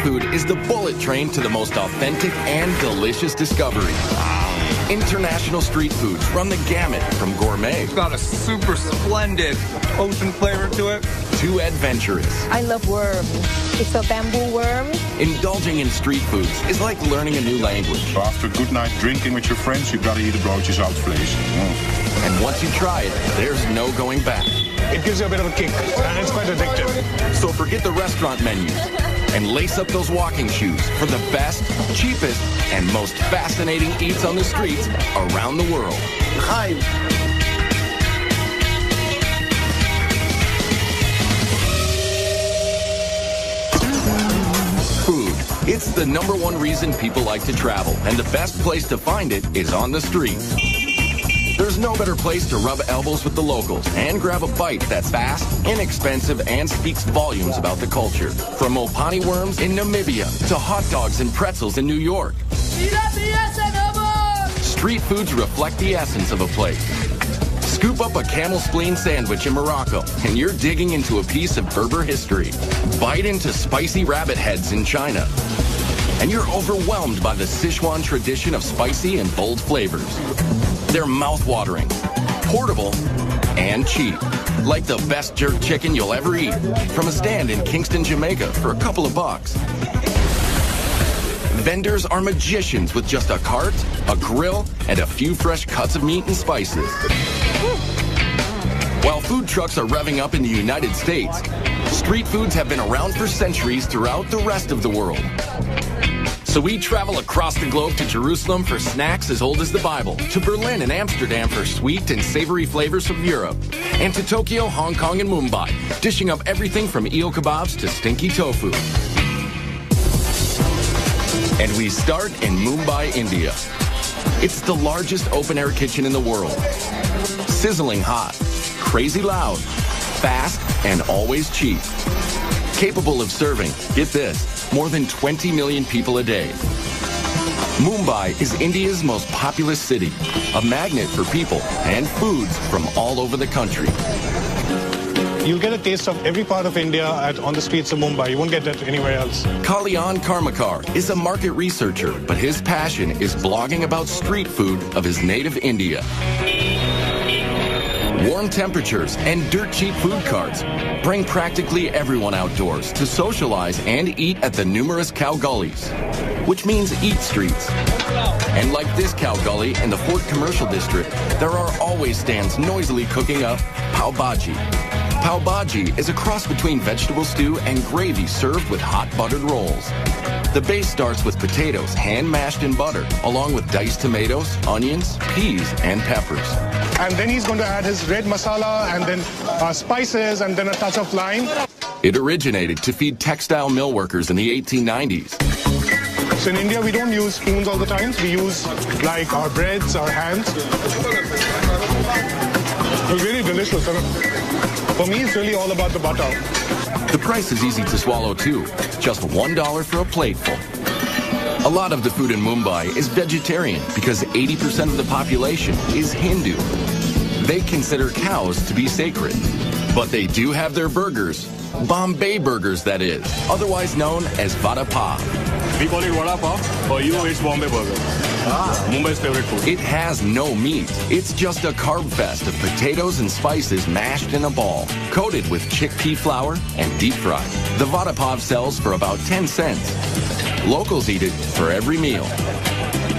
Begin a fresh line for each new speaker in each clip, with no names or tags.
food is the bullet train to the most authentic and delicious discovery. International street foods run the gamut from gourmet.
It's got a super splendid ocean flavor to it.
To adventurous.
I love worms. It's a bamboo worm.
Indulging in street foods is like learning a new language.
So after a good night drinking with your friends, you gotta eat a broodje zoutvlees.
And once you try it, there's no going back.
It gives you a bit of a kick, and it's quite addictive.
So forget the restaurant menus and lace up those walking shoes for the best, cheapest, and most fascinating eats on the streets around the world.
Hi.
Food. It's the #1 reason people like to travel, and the best place to find it is on the street. There's no better place to rub elbows with the locals and grab a bite that's fast, inexpensive, and speaks volumes about the culture. From Mopani worms in Namibia to hot dogs and pretzels in New York. Street foods reflect the essence of a place. Scoop up a camel spleen sandwich in Morocco, and you're digging into a piece of Berber history. Bite into spicy rabbit heads in China, and you're overwhelmed by the Sichuan tradition of spicy and bold flavors. They're mouth-watering, portable, and cheap. Like the best jerk chicken you'll ever eat from a stand in Kingston, Jamaica for a couple of bucks. Vendors are magicians with just a cart, a grill, and a few fresh cuts of meat and spices. While food trucks are revving up in the United States, street foods have been around for centuries throughout the rest of the world. So we travel across the globe to Jerusalem for snacks as old as the Bible, to Berlin and Amsterdam for sweet and savory flavors from Europe, and to Tokyo, Hong Kong, and Mumbai, dishing up everything from eel kebabs to stinky tofu. And we start in Mumbai, India. It's the largest open-air kitchen in the world. Sizzling hot, crazy loud, fast, and always cheap. Capable of serving, get this, more than 20 million people a day. Mumbai is India's most populous city, a magnet for people and foods from all over the country.
You'll get a taste of every part of India on the streets of Mumbai. You won't get that anywhere else.
Kalyan Karmakar is a market researcher, but his passion is blogging about street food of his native India. Warm temperatures and dirt-cheap food carts bring practically everyone outdoors to socialize and eat at the numerous cow gullies, which means eat streets. And like this cow gully in the Fort Commercial District, there are always stands noisily cooking up pav bhaji. Pav bhaji is a cross between vegetable stew and gravy served with hot buttered rolls. The base starts with potatoes hand-mashed in butter, along with diced tomatoes, onions, peas, and peppers.
And then he's going to add his red masala and then spices and then a touch of lime.
It originated to feed textile mill workers in the 1890s.
So in India, we don't use spoons all the time. We use like our breads, our hands. It's really delicious. For me, it's really all about the butter.
The price is easy to swallow too, just $1 for a plateful. A lot of the food in Mumbai is vegetarian because 80% of the population is Hindu. They consider cows to be sacred. But they do have their burgers, Bombay burgers that is, otherwise known as Vada Pav.
We call it Vada Pav, for you it's Bombay burger. Mumbai's favorite food.
It has no meat. It's just a carb fest of potatoes and spices mashed in a ball, coated with chickpea flour and deep fried. The Vada Pav sells for about 10 cents. Locals eat it for every meal.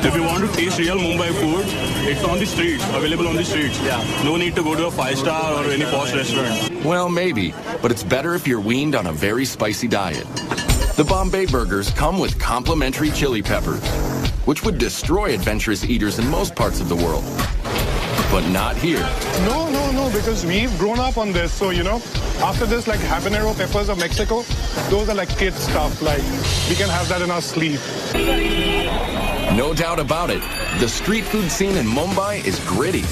If you want to taste real Mumbai food, it's on the streets, available on the streets. Yeah. No need to go to a 5-star or any posh restaurant.
Well, maybe, but it's better if you're weaned on a very spicy diet. The Bombay burgers come with complimentary chili peppers, which would destroy adventurous eaters in most parts of the world. But not here.
No, because we've grown up on this. So, after this, like habanero peppers of Mexico, those are like kid stuff. Like, we can have that in our sleeve.
No doubt about it, the street food scene in Mumbai is gritty.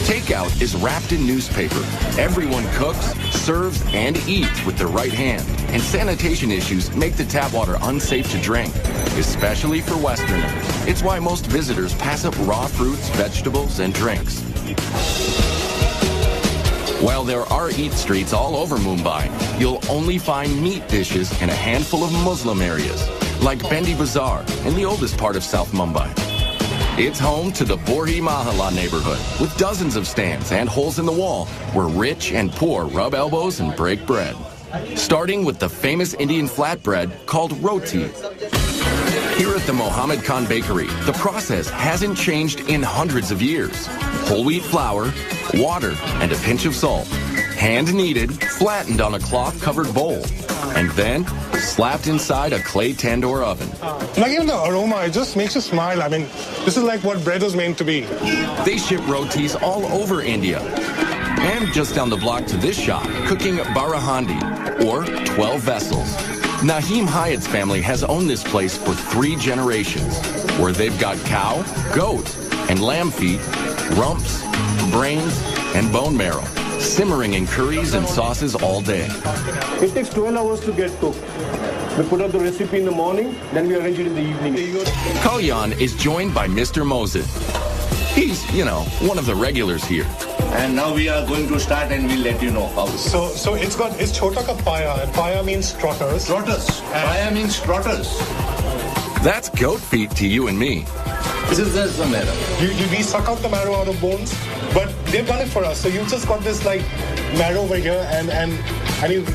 Takeout is wrapped in newspaper. Everyone cooks, serves, and eats with their right hand. And sanitation issues make the tap water unsafe to drink, especially for Westerners. It's why most visitors pass up raw fruits, vegetables, and drinks. While there are eat streets all over Mumbai, you'll only find meat dishes in a handful of Muslim areas, like Bendi Bazaar in the oldest part of South Mumbai. It's home to the Borhi Mahalla neighborhood, with dozens of stands and holes in the wall where rich and poor rub elbows and break bread. Starting with the famous Indian flatbread called roti. Here at the Mohammed Khan Bakery, the process hasn't changed in hundreds of years. Whole wheat flour, water, and a pinch of salt. Hand kneaded, flattened on a cloth-covered bowl, and then slapped inside a clay tandoor oven.
Like even the aroma, it just makes you smile. I mean, this is like what bread was meant to be.
They ship rotis all over India. And just down the block to this shop, cooking Barahandi, or 12 vessels. Naheem Hyatt's family has owned this place for 3 generations, where they've got cow, goat, and lamb feet, rumps, brains, and bone marrow, simmering in curries and sauces all day.
It takes 12 hours to get cooked. We put out the recipe in the morning, then we arrange it in the evening.
Kalyan is joined by Mr. Moses. He's, one of the regulars here.
And now we are going to start and we'll let you know how.
So it's chota ka paya, and paya means trotters.
Trotters. Paya means trotters.
That's goat feet to you and me.
This is just the marrow.
We suck out the marrow out of bones, but they've done it for us. So you've just got this like marrow over here, and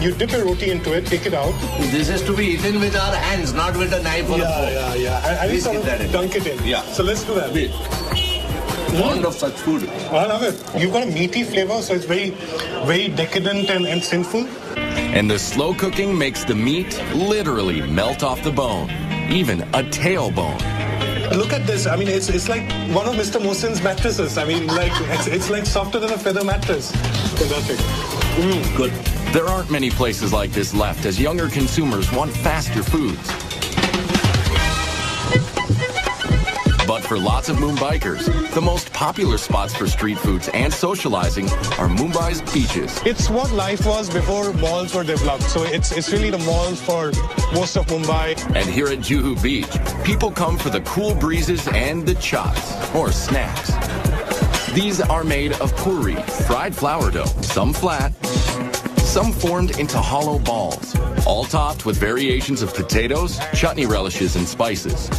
you dip your roti into it, take it out.
This is to be eaten with our hands, not with a knife or a fork.
Yeah. And you sort of dunk it in.
Yeah.
So let's do that.
Fond of such food.
I love it. You've got a meaty flavor, so it's very, very decadent and sinful.
And the slow cooking makes the meat literally melt off the bone, even a tailbone.
Look at this. I mean, it's like one of Mr. Mohsin's mattresses. I mean, like it's like softer than a feather mattress. Fantastic.
Good.
There aren't many places like this left as younger consumers want faster foods. But for lots of Mumbaikers, the most popular spots for street foods and socializing are Mumbai's beaches.
It's what life was before malls were developed. So it's really the malls for most of Mumbai.
And here at Juhu Beach, people come for the cool breezes and the chots, or snacks. These are made of puri, fried flour dough, some flat, some formed into hollow balls, all topped with variations of potatoes, chutney relishes, and spices.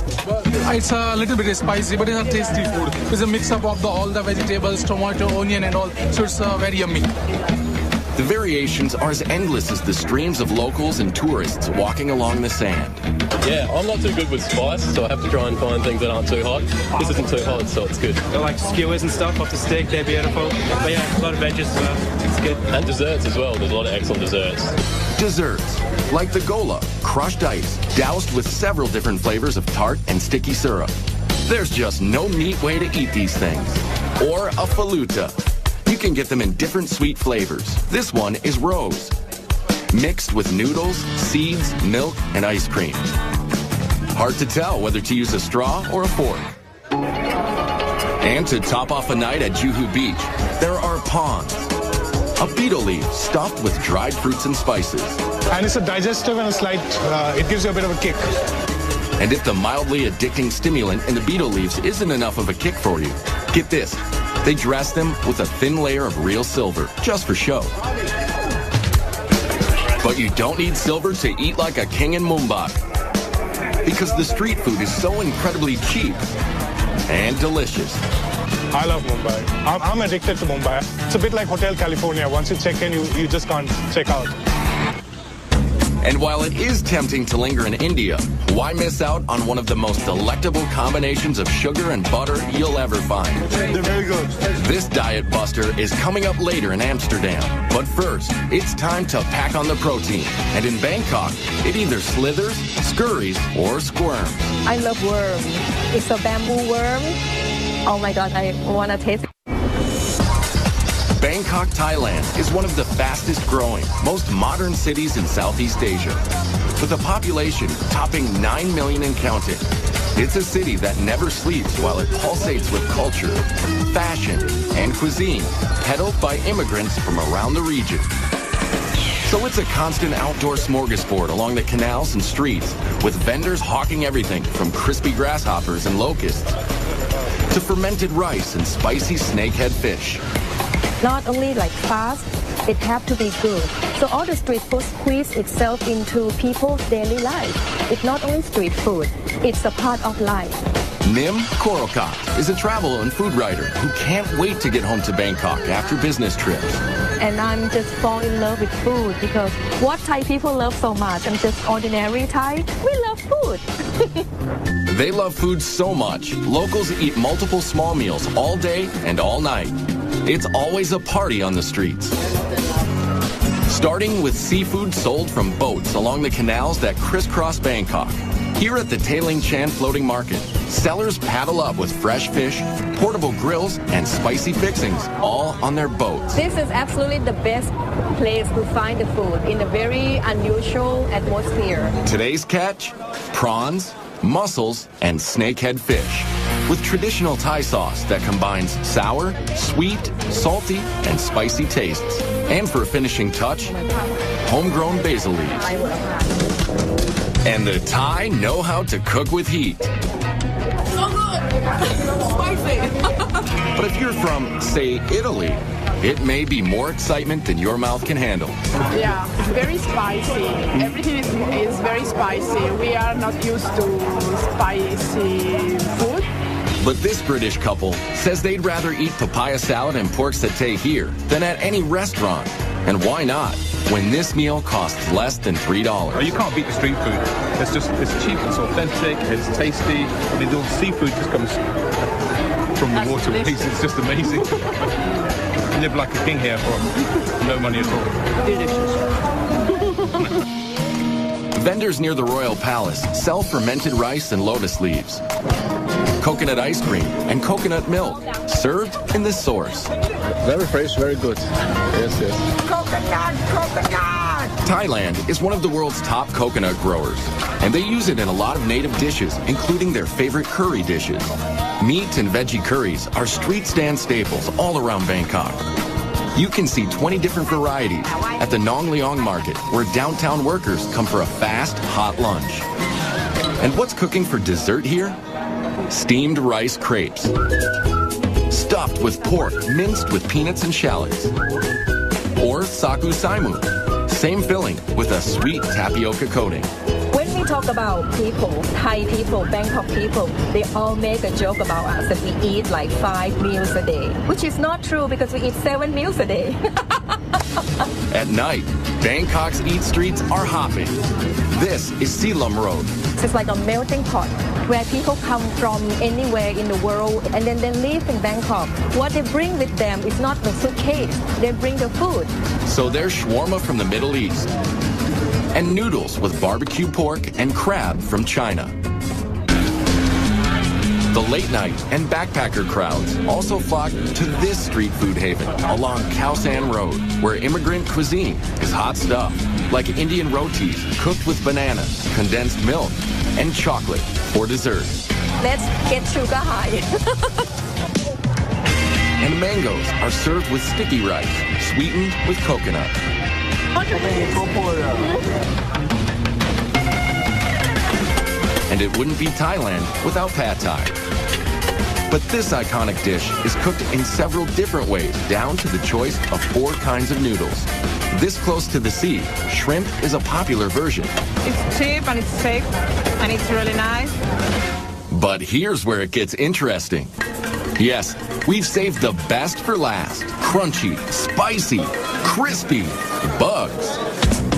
It's a little bit spicy, but it's a tasty food. It's a mix-up of all the vegetables, tomato, onion, and all, so it's very yummy.
The variations are as endless as the streams of locals and tourists walking along the sand.
Yeah, I'm not too good with spice, so I have to try and find things that aren't too hot. This isn't too hot, so it's good.
I like skewers and stuff off the stick, they're beautiful. But yeah, a lot of veggies as well. It's good.
And desserts as well, there's a lot of excellent desserts.
Desserts, like the gola, crushed ice, doused with several different flavors of tart and sticky syrup. There's just no neat way to eat these things. Or a faluta. You can get them in different sweet flavors. This one is rose, mixed with noodles, seeds, milk, and ice cream. Hard to tell whether to use a straw or a fork. And to top off a night at Juhu Beach, there are prawns, a beetle leaf stuffed with dried fruits and spices.
And it's a digestive and a slight, it gives you a bit of a kick.
And if the mildly addicting stimulant in the beetle leaves isn't enough of a kick for you, get this. They dress them with a thin layer of real silver, just for show. But you don't need silver to eat like a king in Mumbai. Because the street food is so incredibly cheap and delicious.
I love Mumbai. I'm addicted to Mumbai. It's a bit like Hotel California. Once you check in, you just can't check out.
And while it is tempting to linger in India, why miss out on one of the most delectable combinations of sugar and butter you'll ever find?
They're very good.
This diet buster is coming up later in Amsterdam. But first, it's time to pack on the protein. And in Bangkok, it either slithers, scurries, or squirms.
I love worm. It's a bamboo worm. Oh my God, I want to taste it.
Bangkok, Thailand is one of the fastest growing, most modern cities in Southeast Asia. With a population topping 9 million and counting. It's a city that never sleeps while it pulsates with culture, fashion, and cuisine, peddled by immigrants from around the region. So it's a constant outdoor smorgasbord along the canals and streets, with vendors hawking everything from crispy grasshoppers and locusts to fermented rice and spicy snakehead fish.
not only like fast, it have to be good. So all the street food squeeze itself into people's daily life. It's not only street food, it's a part of life.
Nim Korokot is a travel and food writer who can't wait to get home to Bangkok after business trips.
And I'm just fall in love with food because what Thai people love so much, I'm just ordinary Thai, we love food.
They love food so much, locals eat multiple small meals all day and all night. It's always a party on the streets. Starting with seafood sold from boats along the canals that crisscross Bangkok. Here at the Tailing Chan Floating Market, sellers paddle up with fresh fish, portable grills, and spicy fixings, all on their boats.
This is absolutely the best place to find the food in a very unusual atmosphere.
Today's catch? Prawns, mussels, and snakehead fish, with traditional Thai sauce that combines sour, sweet, salty, and spicy tastes. And for a finishing touch, homegrown basil leaves. And the Thai know how to cook with heat.
So good! Spicy!
But if you're from, say, Italy, it may be more excitement than your mouth can handle.
Yeah, it's very spicy. Everything is very spicy. We are not used to spicy food.
But this British couple says they'd rather eat papaya salad and pork satay here than at any restaurant. And why not, when this meal costs less than $3?
Oh, you can't beat the street food. It's cheap, it's authentic, it's tasty. I mean, the seafood just comes from the waterways. It's just amazing. You live like a king here for no money at all.
Vendors near the Royal Palace sell fermented rice and lotus leaves, coconut ice cream, and coconut milk, served in this sauce.
Very fresh, very good. Yes, yes.
Coconut!
Thailand is one of the world's top coconut growers, and they use it in a lot of native dishes, including their favorite curry dishes. Meat and veggie curries are street stand staples all around Bangkok. You can see 20 different varieties at the Nong Leong Market, where downtown workers come for a fast, hot lunch. And what's cooking for dessert here? Steamed rice crepes, stuffed with pork minced with peanuts and shallots. Or sagu saimu, same filling with a sweet tapioca coating.
When we talk about people, Thai people, Bangkok people, they all make a joke about us that we eat like 5 meals a day, which is not true because we eat 7 meals a day.
At night, Bangkok's eat streets are hopping. This is Silom Road.
It's like a melting pot where people come from anywhere in the world and then they live in Bangkok. What they bring with them is not the suitcase, they bring the food.
So there's shawarma from the Middle East and noodles with barbecue pork and crab from China. The late night and backpacker crowds also flock to this street food haven along Khao San Road, where immigrant cuisine is hot stuff, like Indian rotis cooked with bananas, condensed milk, and chocolate for dessert.
Let's get sugar high.
And mangoes are served with sticky rice, sweetened with coconut. And it wouldn't be Thailand without pad thai. But this iconic dish is cooked in several different ways, down to the choice of 4 kinds of noodles. This close to the sea, shrimp is a popular version.
It's cheap and it's safe and it's really nice.
But here's where it gets interesting. Yes, we've saved the best for last. Crunchy, spicy, crispy, bugs.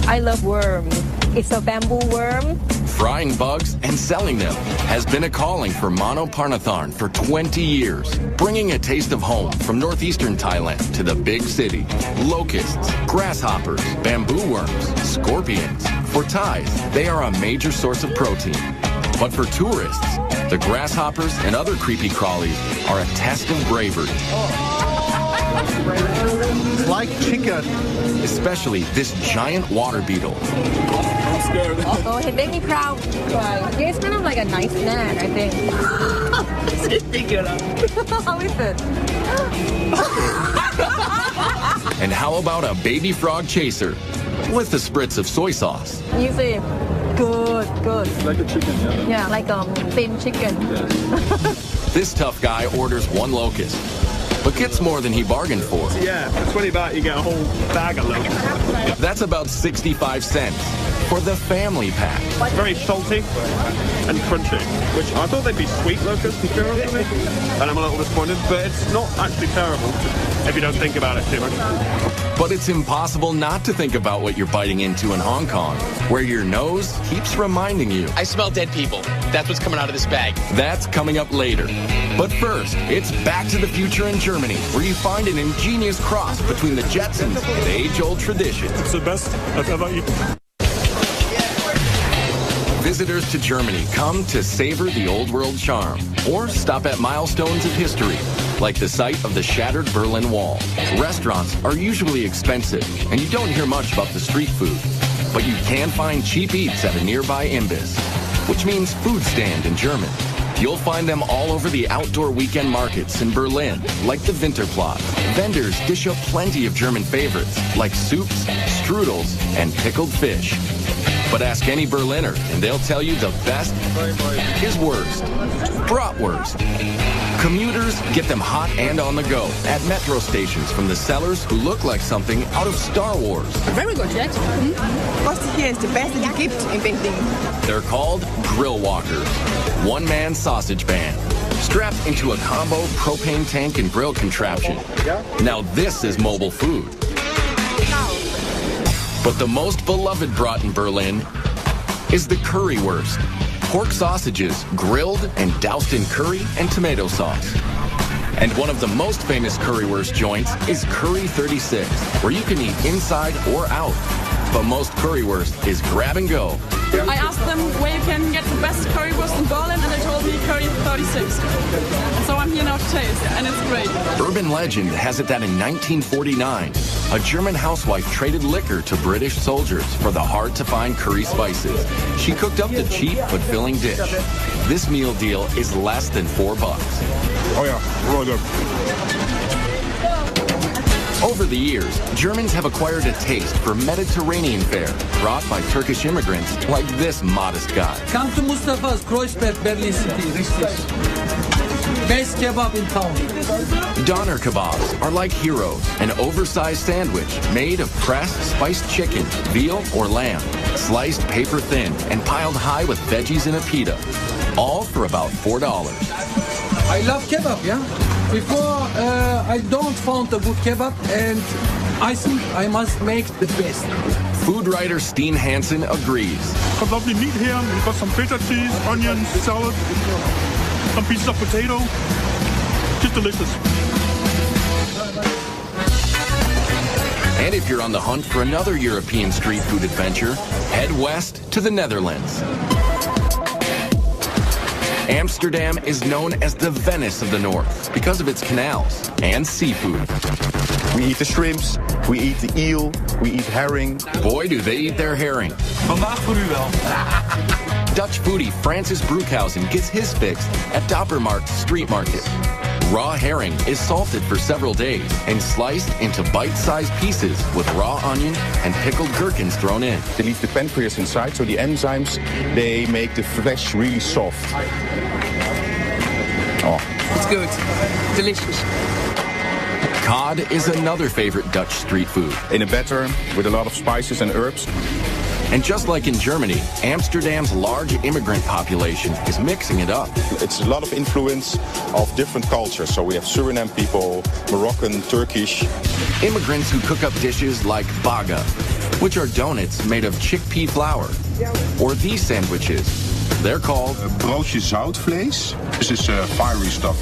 I love worm. It's a bamboo worm.
Frying bugs and selling them has been a calling for Mano Parnatharn for 20 years, bringing a taste of home from northeastern Thailand to the big city. Locusts, grasshoppers, bamboo worms, scorpions. For Thais, they are a major source of protein. But for tourists, the grasshoppers and other creepy crawlies are a test of bravery.
Like chicken.
Especially this giant water beetle.
I'm scared. Oh, it made me proud. Right. Yeah, it's kind of like a nice man, I think. How is it?
And how about a baby frog chaser with a spritz of soy sauce?
You see, good.
Like a chicken, yeah.
Yeah, like thin chicken.
This tough guy orders 1 locust. but gets more than he bargained for.
Yeah, for 20 baht you get a whole bag of them.
That's about 65 cents for the family pack.
Very salty and crunchy, which I thought they'd be sweet locusts and churros for me, and I'm a little disappointed, but it's not actually terrible if you don't think about it too much.
But it's impossible not to think about what you're biting into in Hong Kong, where your nose keeps reminding you.
I smell dead people. That's what's coming out of this bag.
That's coming up later. But first, it's Back to the Future in Germany, where you find an ingenious cross between the Jetsons and age-old tradition.
It's the best I've ever eaten.
Visitors to Germany come to savor the old world charm or stop at milestones of history, like the site of the shattered Berlin Wall. Restaurants are usually expensive, and you don't hear much about the street food. But you can find cheap eats at a nearby Imbiss, which means food stand in German. You'll find them all over the outdoor weekend markets in Berlin, like the Winterplatz. Vendors dish up plenty of German favorites, like soups, strudels, and pickled fish. But ask any Berliner, and they'll tell you the best is worst. Bratwurst. Commuters get them hot and on the go at metro stations from the sellers who look like something out of Star Wars.
Very good, Jet. What here is the best gift in Beijing.
They're called grill walkers, one-man sausage band, strapped into a combo propane tank and grill contraption. Now this is mobile food. But the most beloved brat in Berlin is the currywurst. Pork sausages grilled and doused in curry and tomato sauce. And one of the most famous currywurst joints is Curry 36, where you can eat inside or out. But most currywurst is grab and go.
I asked them where you can get the best currywurst in Berlin, and they told me Curry 36. So I'm here now to taste, and it's great.
Urban legend has it that in 1949, a German housewife traded liquor to British soldiers for the hard-to-find curry spices. She cooked up the cheap but filling dish. This meal deal is less than $4.
Oh yeah, really good.
Over the years, Germans have acquired a taste for Mediterranean fare brought by Turkish immigrants like this modest guy.
Come to Mustafa's Kreuzberg, Berlin City. Best kebab in town.
Doner kebabs are like heroes, an oversized sandwich made of pressed spiced chicken, veal, or lamb, sliced paper thin and piled high with veggies in a pita, all for about $4.
I love kebab, yeah? Before, I don't found a good kebab, and I think I must make the best.
Food writer Steen Hansen agrees.
Got lovely meat here. We've got some feta cheese, onions, salad, some pieces of potato. Just delicious.
And if you're on the hunt for another European street food adventure, head west to the Netherlands. Amsterdam is known as the Venice of the North because of its canals and seafood.
We eat the shrimps, we eat the eel, we eat herring.
Boy, do they eat their herring.
Vandaag voor u wel.
Dutch foodie Francis Broekhausen gets his fix at Dappermarkt Street Market. Raw herring is salted for several days and sliced into bite-sized pieces with raw onion and pickled gherkins thrown in.
They leave the pancreas inside, so the enzymes, they make the flesh really soft.
Oh. It's good. Delicious.
Cod is another favorite Dutch street food.
In a batter with a lot of spices and herbs.
And just like in Germany, Amsterdam's large immigrant population is mixing it up.
It's a lot of influence of different cultures. So we have Suriname people, Moroccan, Turkish.
Immigrants who cook up dishes like baga, which are donuts made of chickpea flour. Or these sandwiches. They're called
broodje zoutvlees. This is fiery stuff.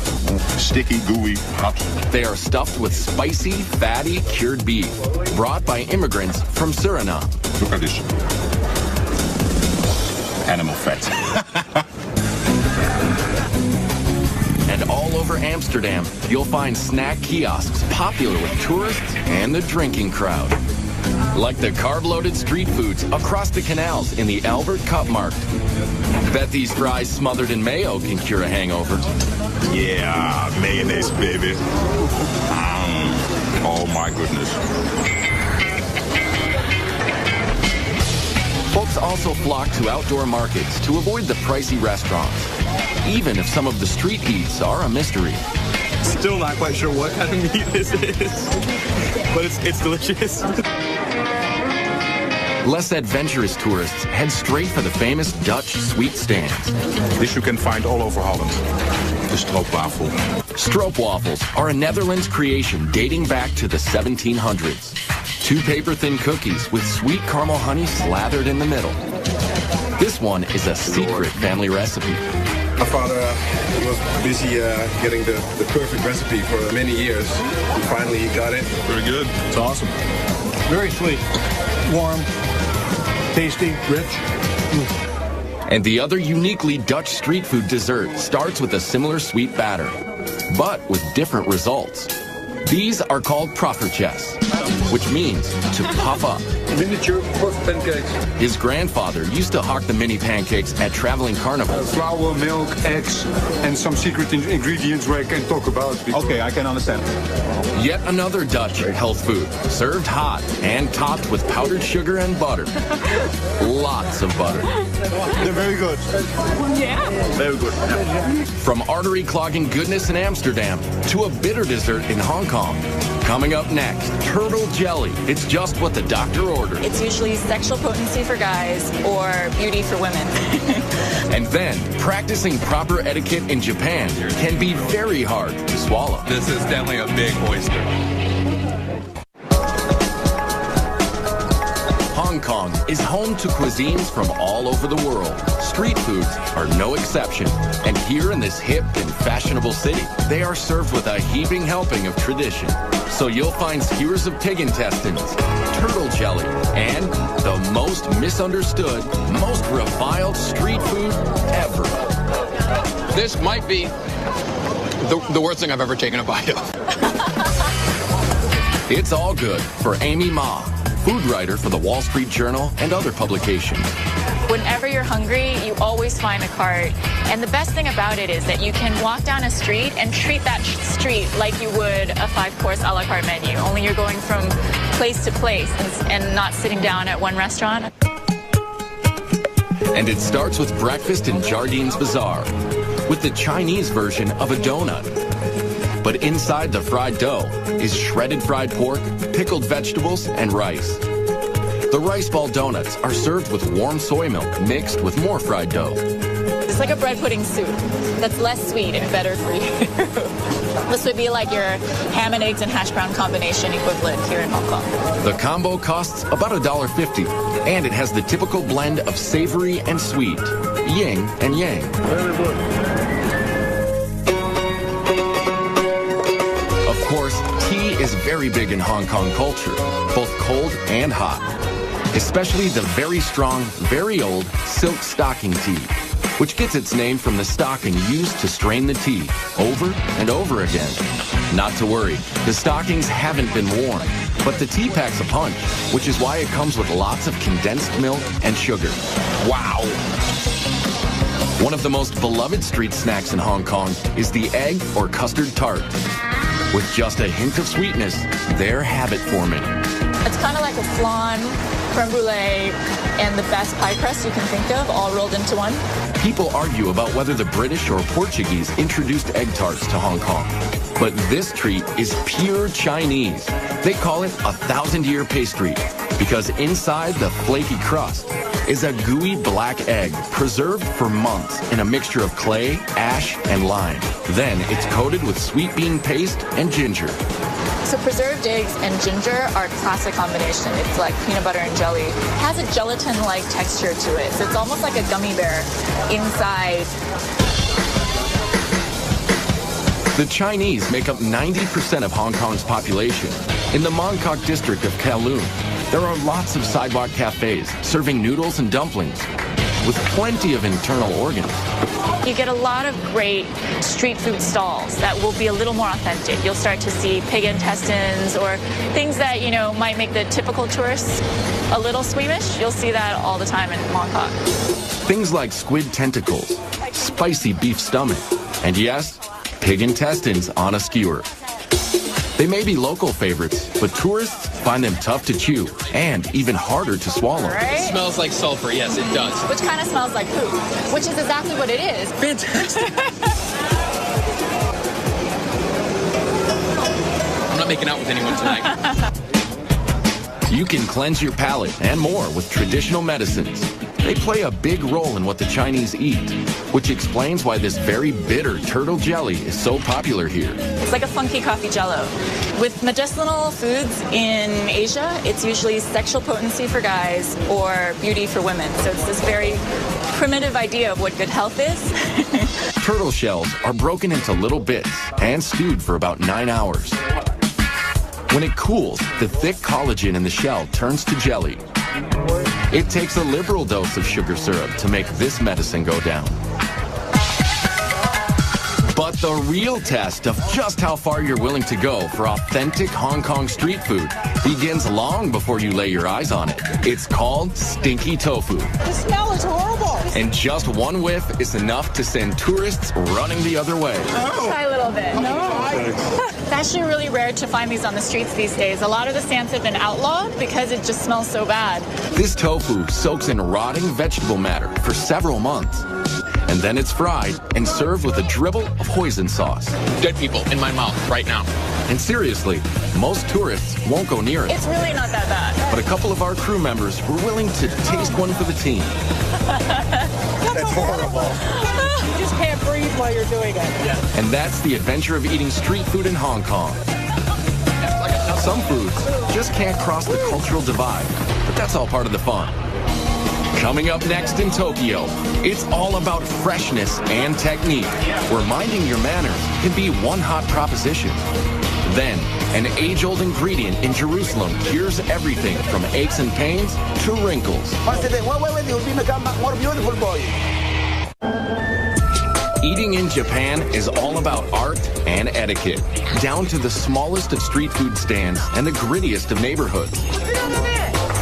Sticky, gooey, hot.
They are stuffed with spicy, fatty, cured beef, brought by immigrants from Suriname.
Look at this. Animal fat.
And all over Amsterdam, you'll find snack kiosks popular with tourists and the drinking crowd. Like the carb-loaded street foods across the canals in the Albert Cupmarkt. Bet these fries smothered in mayo can cure a hangover.
Yeah, mayonnaise, baby. Oh my goodness.
Folks also flock to outdoor markets to avoid the pricey restaurants, even if some of the street eats are a mystery.
Still not quite sure what kind of meat this is, but it's delicious.
Less adventurous tourists head straight for the famous Dutch sweet stands.
This you can find all over Holland. The stroopwafel.
Stroopwafels are a Netherlands creation dating back to the 1700s. 2 paper-thin cookies with sweet caramel honey slathered in the middle. This one is a secret family recipe.
My father was busy getting the perfect recipe for many years. And finally he got it.
Very good. It's awesome.
Very sweet, warm, tasty, rich.
And the other uniquely Dutch street food dessert starts with a similar sweet batter, but with different results. These are called proffertjes, which means to puff up.
Miniature puff pancakes.
His grandfather used to hawk the mini pancakes at traveling carnivals.
Flour, milk, eggs, and some secret ingredients where I can talk about.
Okay, I can understand.
Yet another Dutch health food, served hot and topped with powdered sugar and butter. Lots of butter.
They're very good.
Yeah.
Very good. Yeah.
From artery-clogging goodness in Amsterdam to a bitter dessert in Hong Kong. Coming up next, turtle jelly. It's just what the doctor ordered.
It's usually sexual potency for guys or beauty for women.
And then, practicing proper etiquette in Japan can be very hard to swallow.
This is definitely a big oyster.
Hong Kong is home to cuisines from all over the world. Street foods are no exception. And here in this hip and fashionable city, they are served with a heaping helping of tradition. So you'll find skewers of pig intestines, turtle jelly, and the most misunderstood, most reviled street food ever.
This might be the worst thing I've ever taken a bite of.
It's all good for Amy Ma, food writer for the Wall Street Journal and other publications.
Whenever you're hungry, you always find a cart. And the best thing about it is that you can walk down a street and treat that street like you would a 5-course a la carte menu, only you're going from place to place and not sitting down at one restaurant.
And it starts with breakfast in Jardines Bazaar, with the Chinese version of a donut. But inside the fried dough is shredded fried pork, pickled vegetables, and rice. The rice ball donuts are served with warm soy milk mixed with more fried dough.
It's like a bread pudding soup that's less sweet and better for you. This would be like your ham and eggs and hash brown combination equivalent here in Hong Kong.
The combo costs about $1.50, and it has the typical blend of savory and sweet, yin and yang.
Very good.
Of course, tea is very big in Hong Kong culture, both cold and hot. Especially the very strong, very old silk stocking tea, which gets its name from the stocking used to strain the tea over and over again. Not to worry, the stockings haven't been worn, but the tea packs a punch, which is why it comes with lots of condensed milk and sugar. Wow! One of the most beloved street snacks in Hong Kong is the egg or custard tart. With just a hint of sweetness, they're habit forming.
It's kind of like a flan, creme brulee, and the best pie crust you can think of, all rolled into one.
People argue about whether the British or Portuguese introduced egg tarts to Hong Kong. But this treat is pure Chinese. They call it a 1,000-year pastry because inside the flaky crust is a gooey black egg preserved for months in a mixture of clay, ash, and lime. Then it's coated with sweet bean paste and ginger.
So preserved eggs and ginger are a classic combination. It's like peanut butter and jelly. It has a gelatin-like texture to it. So it's almost like a gummy bear inside.
The Chinese make up 90% of Hong Kong's population. In the Mong Kok district of Kowloon, there are lots of sidewalk cafes serving noodles and dumplings with plenty of internal organs.
You get a lot of great street food stalls that will be a little more authentic. You'll start to see pig intestines or things that, you know, might make the typical tourists a little squeamish. You'll see that all the time in Mong Kok.
Things like squid tentacles, spicy beef stomach, and yes, pig intestines on a skewer. They may be local favorites, but tourists find them tough to chew and even harder to swallow.
Right?
It smells like sulfur, yes, it does.
Which kind of smells like poop, which is exactly what it is.
Fantastic. not making out with anyone tonight.
You can cleanse your palate and more with traditional medicines. They play a big role in what the Chinese eat, which explains why this very bitter turtle jelly is so popular here.
It's like a funky coffee jello. With medicinal foods in Asia, it's usually sexual potency for guys or beauty for women. So it's this very primitive idea of what good health is.
Turtle shells are broken into little bits and stewed for about 9 hours. When it cools, the thick collagen in the shell turns to jelly. It takes a liberal dose of sugar syrup to make this medicine go down. But the real test of just how far you're willing to go for authentic Hong Kong street food begins long before you lay your eyes on it. It's called stinky tofu.
The smell is horrible.
And just one whiff is enough to send tourists running the other way.
Try a little bit. It's actually really rare to find these on the streets these days. A lot of the stands have been outlawed because it just smells so bad.
This tofu soaks in rotting vegetable matter for several months. And then it's fried and served with a dribble of hoisin sauce.
Dead people in my mouth right now.
And seriously, most tourists won't go near it.
It's really not that bad.
But a couple of our crew members were willing to taste one for the team.
That's horrible. You just can't breathe while you're doing it.
Yeah. And that's the adventure of eating street food in Hong Kong. Some foods just can't cross the cultural divide, but that's all part of the fun. Coming up next in Tokyo, it's all about freshness and technique, where minding your manners can be one hot proposition. Then, an age-old ingredient in Jerusalem cures everything from aches and pains to wrinkles.
More beautiful boy.
Eating in Japan is all about art and etiquette, down to the smallest of street food stands and the grittiest of neighborhoods.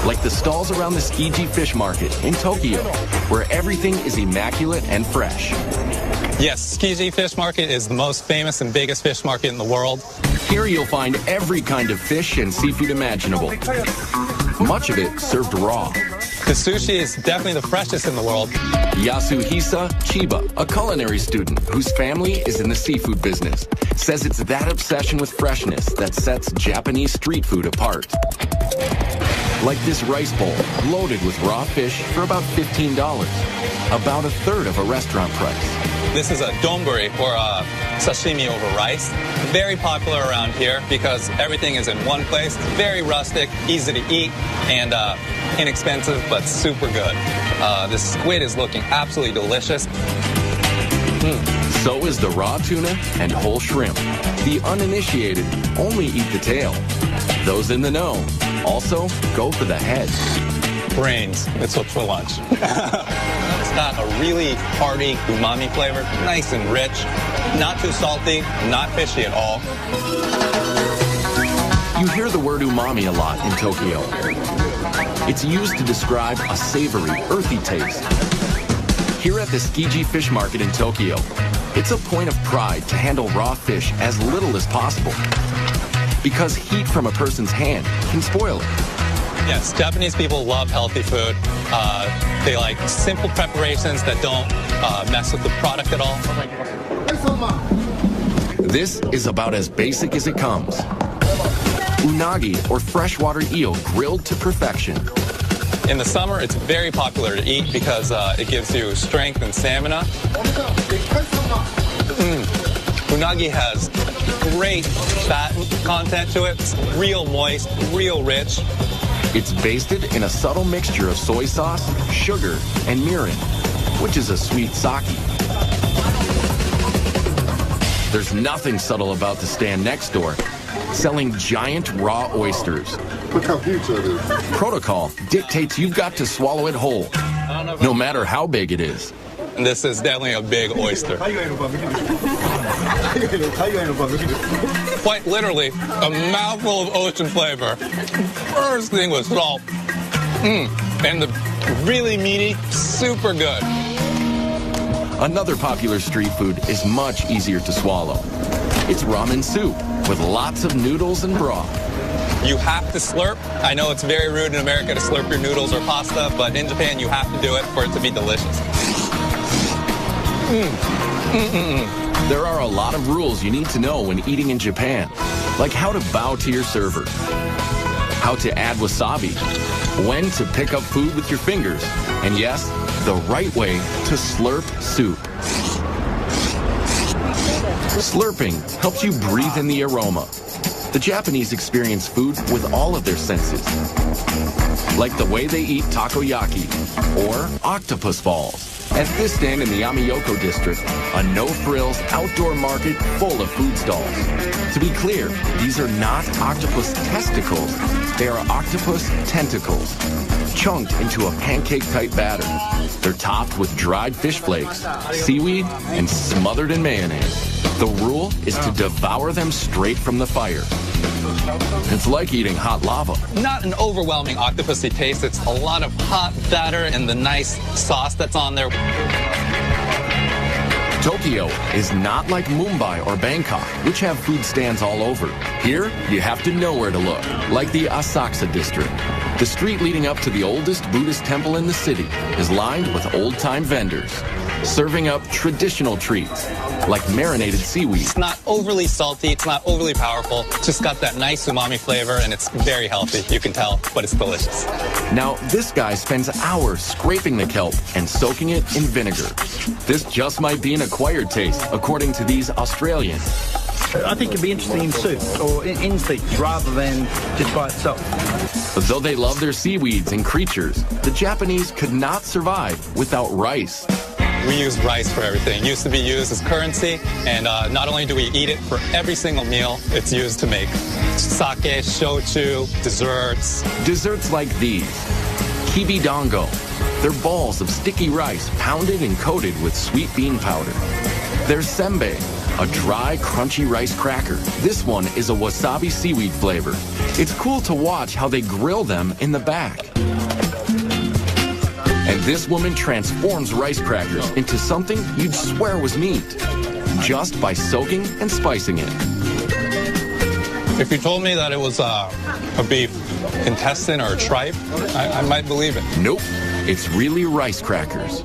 Like the stalls around the Tsukiji Fish Market in Tokyo, where everything is immaculate and fresh.
Yes, Tsukiji Fish Market is the most famous and biggest fish market in the world.
Here you'll find every kind of fish and seafood imaginable. Much of it served raw.
The sushi is definitely the freshest in the world.
Yasuhisa Chiba, a culinary student whose family is in the seafood business, says it's that obsession with freshness that sets Japanese street food apart. Like this rice bowl, loaded with raw fish for about $15, about a third of a restaurant price.
This is a donburi, or a sashimi over rice. Very popular around here because everything is in one place. It's very rustic, easy to eat, and inexpensive, but super good. This squid is looking absolutely delicious.
So is the raw tuna and whole shrimp. The uninitiated only eat the tail. Those in the know also go for the head.
Brains. It's what's for lunch. It's got a really hearty umami flavor, nice and rich, not too salty, not fishy at all.
You hear the word umami a lot in Tokyo. It's used to describe a savory, earthy taste. Here at the Tsukiji Fish Market in Tokyo, it's a point of pride to handle raw fish as little as possible, because heat from a person's hand can spoil it.
Yes, Japanese people love healthy food. They like simple preparations that don't mess with the product at all.
This is about as basic as it comes. Unagi, or freshwater eel, grilled to perfection.
In the summer, it's very popular to eat because it gives you strength and stamina. Unagi has great fat content to it. It's real moist, real rich.
It's basted in a subtle mixture of soy sauce, sugar, and mirin, which is a sweet sake. There's nothing subtle about the stand next door, selling giant raw oysters.
Look how huge that is.
Protocol dictates you've got to swallow it whole, no matter how big it is.
This is definitely a big oyster. Quite literally, a mouthful of ocean flavor. First thing was salt. And the really meaty, super good.
Another popular street food is much easier to swallow. It's ramen soup with lots of noodles and broth.
You have to slurp. I know it's very rude in America to slurp your noodles or pasta, but in Japan you have to do it for it to be delicious.
There are a lot of rules you need to know when eating in Japan. like how to bow to your server, how to add wasabi, when to pick up food with your fingers, and yes, the right way to slurp soup. Slurping helps you breathe in the aroma. The Japanese experience food with all of their senses, like the way they eat takoyaki or octopus balls. At this stand in the Amiyoko district, a no-frills outdoor market full of food stalls. To be clear, these are not octopus testicles, they are octopus tentacles, chunked into a pancake-type batter. They're topped with dried fish flakes, seaweed, and smothered in mayonnaise. The rule is to devour them straight from the fire. It's like eating hot lava.
Not an overwhelming octopusy taste. It's a lot of hot batter and the nice sauce that's on there.
Tokyo is not like Mumbai or Bangkok, which have food stands all over. Here, you have to know where to look, like the Asakusa district. The street leading up to the oldest Buddhist temple in the city is lined with old-time vendors, serving up traditional treats, like marinated seaweed.
It's not overly salty, it's not overly powerful, it's just got that nice umami flavor, and it's very healthy, you can tell, but it's delicious.
Now, this guy spends hours scraping the kelp and soaking it in vinegar. This just might be an acquired taste, according to these Australians.
I think it'd be interesting in soup or in steaks rather than just by itself.
Though they love their seaweeds and creatures, the Japanese could not survive without rice.
We use rice for everything. It used to be used as currency, and not only do we eat it for every single meal, it's used to make sake, shochu, desserts.
Desserts like these, kibidongo. They're balls of sticky rice pounded and coated with sweet bean powder. There's senbei, a dry, crunchy rice cracker. This one is a wasabi seaweed flavor. It's cool to watch how they grill them in the back. And this woman transforms rice crackers into something you'd swear was meat, just by soaking and spicing it.
If you told me that it was a beef intestine or a tripe, I might believe it.
Nope, it's really rice crackers.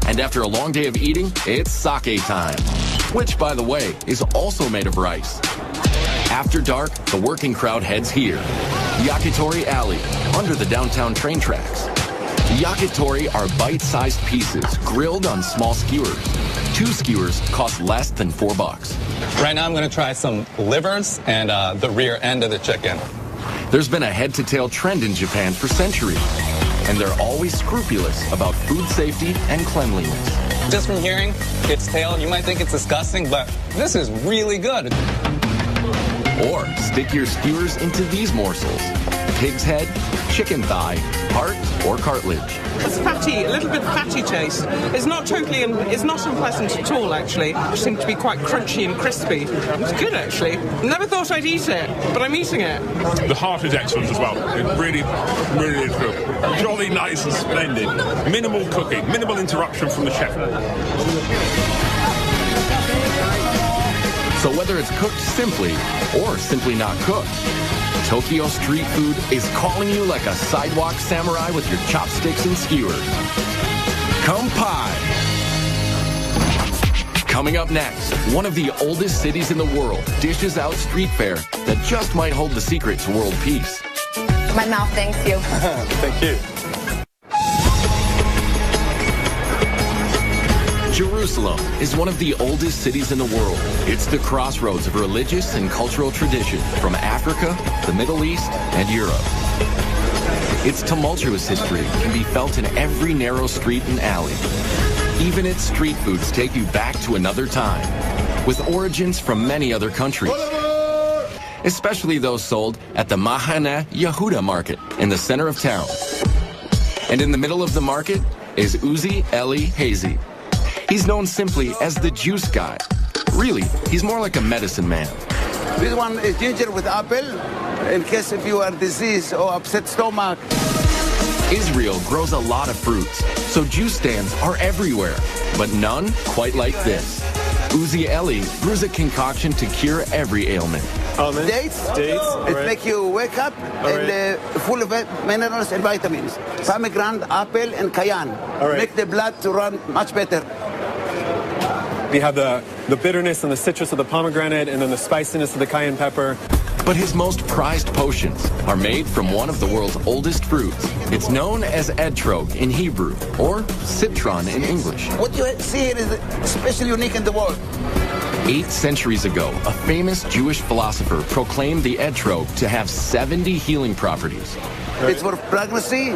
And after a long day of eating, it's sake time, which, by the way, is also made of rice. After dark, the working crowd heads here, Yakitori Alley, under the downtown train tracks. Yakitori are bite-sized pieces grilled on small skewers. 2 skewers cost less than $4.
Right now I'm going to try some livers and the rear end of the chicken.
There's been a head-to-tail trend in Japan for centuries, and they're always scrupulous about food safety and cleanliness.
Just from hearing its tail, you might think it's disgusting, but this is really good.
Or stick your skewers into these morsels: pig's head, chicken thigh, heart, or cartilage.
It's fatty, a little bit fatty taste. It's not unpleasant at all, actually. It seems to be quite crunchy and crispy. It's good, actually. Never thought I'd eat it, but I'm eating it.
The heart is excellent as well. It really, really is good. Jolly nice and splendid. Minimal cooking, minimal interruption from the chef.
So whether it's cooked simply or simply not cooked, Tokyo street food is calling you like a sidewalk samurai with your chopsticks and skewers. Kampai! Coming up next, one of the oldest cities in the world dishes out street fare that just might hold the secret to world peace.
My mouth thanks you.
Thank you.
Jerusalem is one of the oldest cities in the world. It's the crossroads of religious and cultural tradition from Africa, the Middle East, and Europe. Its tumultuous history can be felt in every narrow street and alley. Even its street foods take you back to another time, with origins from many other countries, especially those sold at the Mahane Yehuda market in the center of town. And in the middle of the market is Uzi Eli Hazy. He's known simply as the juice guy. Really, he's more like a medicine man.
This one is ginger with apple, in case if you are diseased or upset stomach.
Israel grows a lot of fruits, so juice stands are everywhere, but none quite like this. Uzi Eli brews a concoction to cure every ailment.
Dates? It makes you wake up and full of minerals and vitamins. Pomegranate, apple, and cayenne. Make the blood to run much better.
You have the bitterness and the citrus of the pomegranate, and then the spiciness of the cayenne pepper.
But his most prized potions are made from one of the world's oldest fruits. It's known as etrog in Hebrew, or citron in English.
What you see here is especially unique in the world.
8 centuries ago, a famous Jewish philosopher proclaimed the etrog to have 70 healing properties.
It's for pregnancy,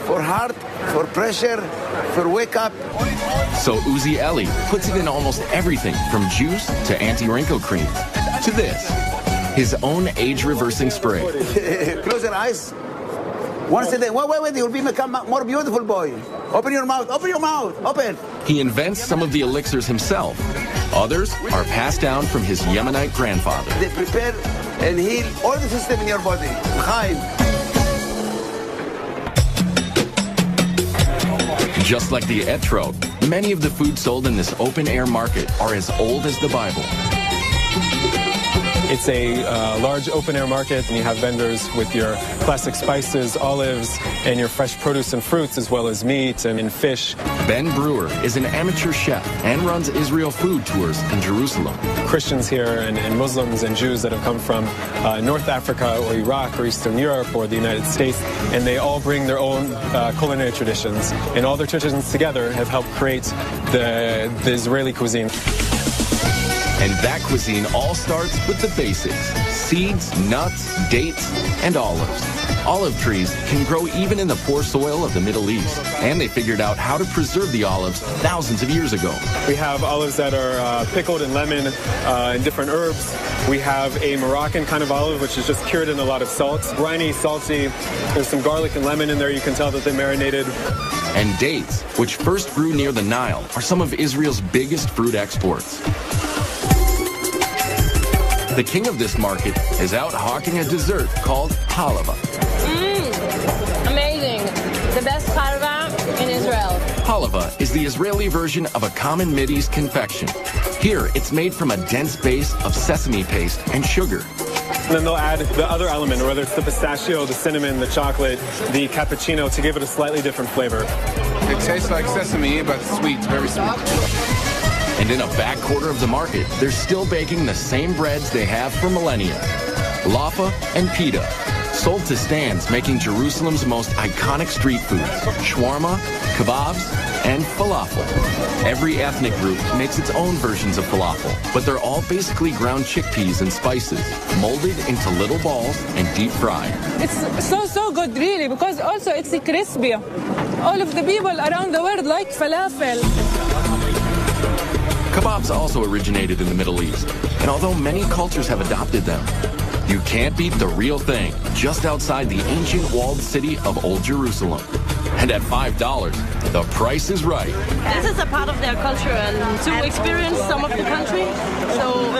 for heart, for pressure, for wake up.
So Uzi Eli puts it in almost everything from juice to anti-wrinkle cream to this, his own age-reversing spray.
Close your eyes. Once a day. Wait, you'll become more beautiful, boy. Open your mouth, open.
He invents some of the elixirs himself. Others are passed down from his Yemenite grandfather.
They prepare and heal all the system in your body. Chaim.
Just like the etrog, many of the foods sold in this open-air market are as old as the Bible.
It's a large open-air market, and you have vendors with your classic spices, olives, and your fresh produce and fruits, as well as meat and fish.
Ben Brewer is an amateur chef and runs Israel food tours in Jerusalem.
Christians here and Muslims and Jews that have come from North Africa or Iraq or Eastern Europe or the United States, and they all bring their own culinary traditions. And all their traditions together have helped create the Israeli cuisine.
And that cuisine all starts with the basics: seeds, nuts, dates, and olives. Olive trees can grow even in the poor soil of the Middle East, and they figured out how to preserve the olives thousands of years ago.
We have olives that are pickled in lemon and different herbs. We have a Moroccan kind of olive, which is just cured in a lot of salt. Briny, salty. There's some garlic and lemon in there. You can tell that they marinated.
And dates, which first grew near the Nile, are some of Israel's biggest fruit exports. The king of this market is out hawking a dessert called halava.
Amazing. The best halava in Israel.
Halava is the Israeli version of a common Mideast confection. Here, it's made from a dense base of sesame paste and sugar.
And then they'll add the other element, whether it's the pistachio, the cinnamon, the chocolate, the cappuccino, to give it a slightly different flavor.
It tastes like sesame, but sweet, very sweet.
And in a back quarter of the market, they're still baking the same breads they have for millennia. Laffa and pita, sold to stands making Jerusalem's most iconic street foods: shawarma, kebabs, and falafel. Every ethnic group makes its own versions of falafel, but they're all basically ground chickpeas and spices, molded into little balls and deep fried.
It's so good, really, because also it's crispy. All of the people around the world like falafel.
Kebabs also originated in the Middle East, and although many cultures have adopted them, you can't beat the real thing just outside the ancient walled city of Old Jerusalem. And at $5, the price is right.
This is a part of their culture, and to experience some of the country, so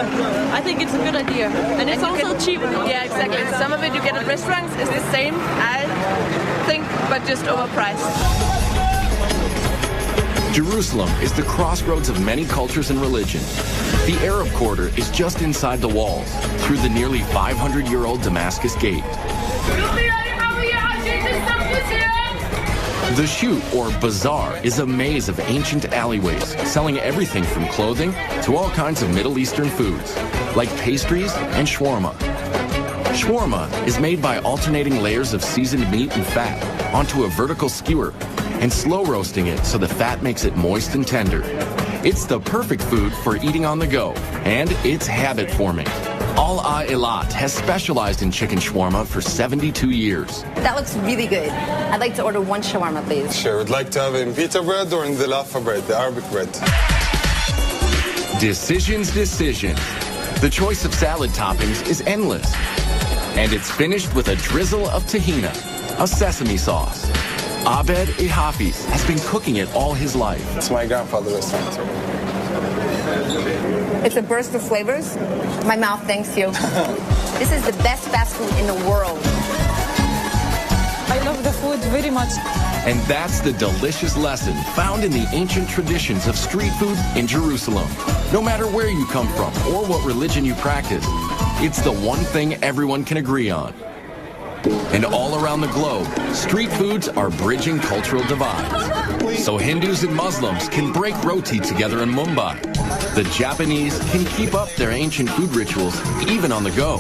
I think it's a good idea. And it's also cheap.
Yeah, exactly. Some of it you get at restaurants is the same, I think, but just overpriced.
Jerusalem is the crossroads of many cultures and religions. The Arab Quarter is just inside the walls, through the nearly 500-year-old Damascus Gate. The Shoot, or Bazaar, is a maze of ancient alleyways, selling everything from clothing to all kinds of Middle Eastern foods, like pastries and shawarma. Shawarma is made by alternating layers of seasoned meat and fat onto a vertical skewer and slow roasting it so the fat makes it moist and tender. It's the perfect food for eating on the go, and it's habit forming. Al-A Eilat has specialized in chicken shawarma for 72 years.
That looks really good. I'd like to order one shawarma, please.
Sure. Would like to have it in pita bread or in the laffa bread, the Arabic bread.
Decisions. The choice of salad toppings is endless. And it's finished with a drizzle of tahina, a sesame sauce. Abed Hafiz has been cooking it all his life.
It's my grandfather's restaurant.
It's a burst of flavors. My mouth thanks you. This is the best fast food in the world.
I love the food very much.
And that's the delicious lesson found in the ancient traditions of street food in Jerusalem. No matter where you come from or what religion you practice, it's the one thing everyone can agree on. And all around the globe, street foods are bridging cultural divides. So Hindus and Muslims can break roti together in Mumbai. The Japanese can keep up their ancient food rituals even on the go.